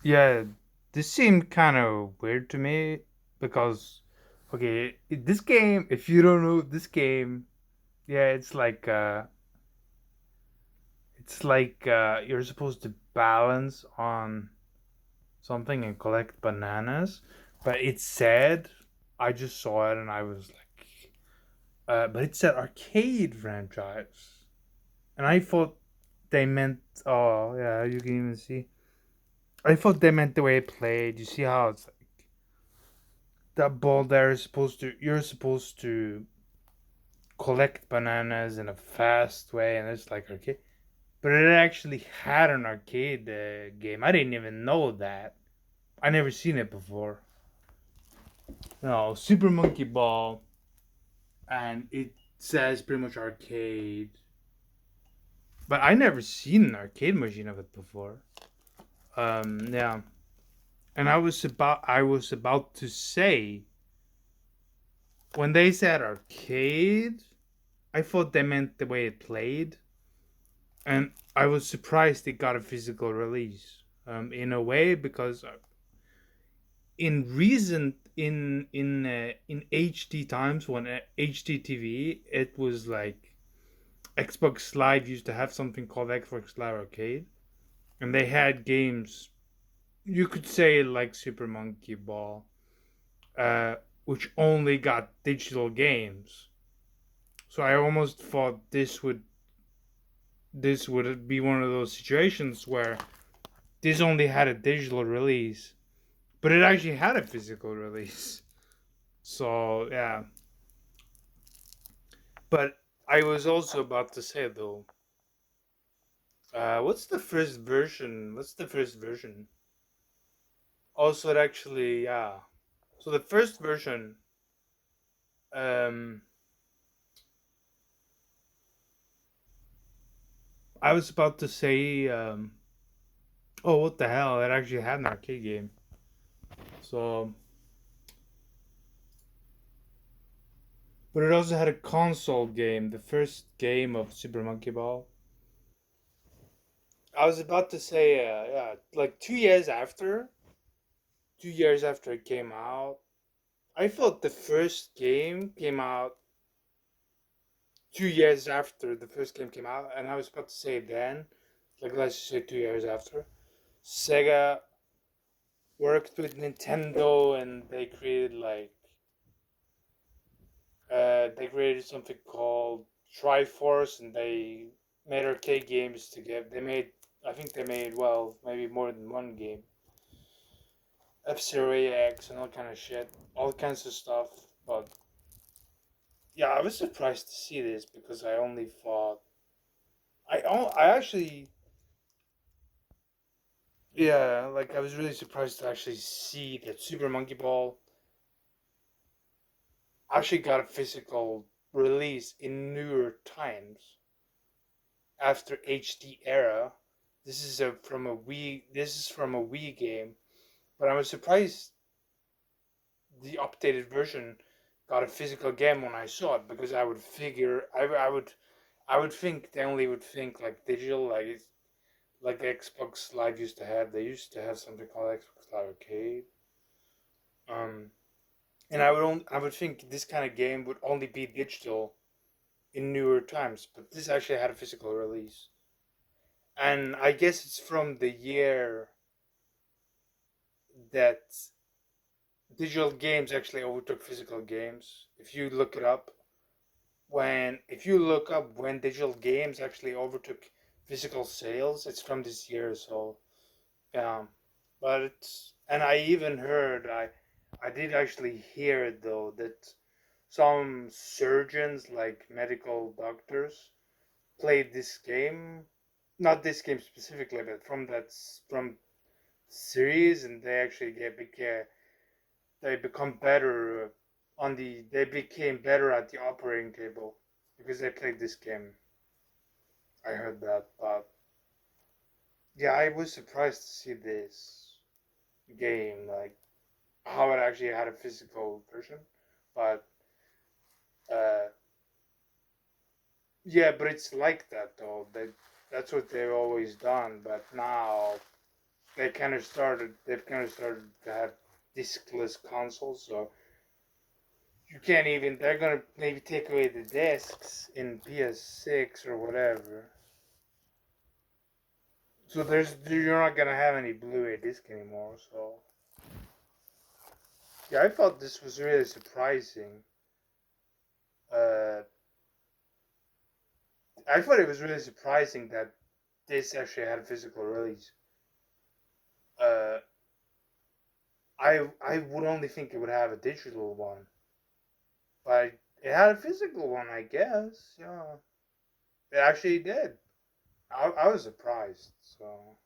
Yeah, this seemed kind of weird to me because, okay, this game, if you don't know this game, yeah, it's like you're supposed to balance on something and collect bananas, but it said, I just saw it and I was like, but it said arcade franchise, and I thought they meant, oh yeah, you can even see. I thought they meant the way it played. You see how it's like that ball there is supposed to, you're supposed to collect bananas in a fast way, and it's like arcade. But it actually had an arcade game. I didn't even know that. I never seen it before. No, Super Monkey Ball, and it says pretty much arcade. But I never seen an arcade machine of it before. Yeah, and I was about to say, when they said arcade, I thought they meant the way it played, and I was surprised it got a physical release. In a way, because in recent in HD times, when HD TV, it was like Xbox Live used to have something called Xbox Live Arcade, and they had games. You could say like Super Monkey Ball, uh, which only got digital games. So I almost thought this would be one of those situations where this only had a digital release, but it actually had a physical release. So yeah, but I was also about to say though, what's the first version? What's the first version? Also, it actually, yeah. So the first version, um, I was about to say, oh, what the hell? It actually had an arcade game. So, but it also had a console game. The first game of Super Monkey Ball. I was about to say, yeah, like 2 years after, 2 years after it came out, I thought the first game came out 2 years after the first game came out, and I was about to say then, like let's just say 2 years after, Sega worked with Nintendo and they created something called Triforce, and they made arcade games together. I think they made, well, maybe more than one game. F Zero AX and all kind of shit, all kinds of stuff. But yeah, I was surprised to see this because I only thought I actually, yeah, like I was really surprised to actually see that Super Monkey Ball actually got a physical release in newer times after HD era. This is from a Wii game, but I was surprised the updated version got a physical game when I saw it, because I would figure I would think they only would think like digital, like Xbox Live used to have. They used to have something called Xbox Live Arcade. Um, and I would think this kind of game would only be digital in newer times, but this actually had a physical release. And I guess it's from the year that digital games actually overtook physical games. If you look it up, when digital games actually overtook physical sales, it's from this year. So yeah, but and I even heard, I did actually hear though that some surgeons, like medical doctors, played this game, not this game specifically, but from series, and they actually they become better they became better at the operating table because they played this game. I heard that, but yeah, I was surprised to see this game, like how it actually had a physical version. But uh, yeah, but it's like that though. That's what they've always done. But now, they've kind of started to have discless consoles, so you can't even. They're gonna maybe take away the discs in PS6 or whatever. So you're not gonna have any Blu-ray disc anymore. So yeah, I thought this was really surprising. Uh, I thought it was really surprising that this actually had a physical release. Uh, I would only think it would have a digital one, but it had a physical one, I guess. Yeah, it actually did. I was surprised. So